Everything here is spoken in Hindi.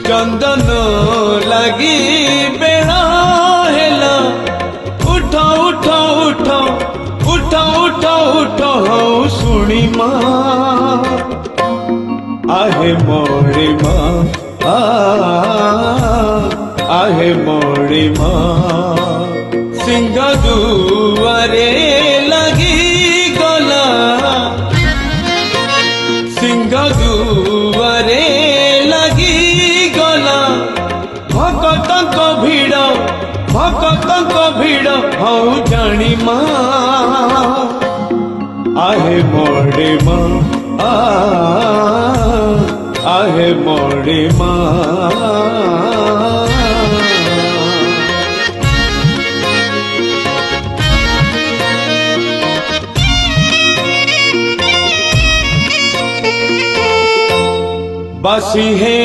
चंदन लगी बेड़ा हेला उठ उठ उठ उठ उठ उठ हौ सुनी माँ आहे मोरी माँ आहे मोरी माँ सिंह दुआरे लगी गला सिंह दुआरे लगी गला भकतक भीड़ हौ जानी माँ आहे मोरी माँ आहे मोरी माँ बासी है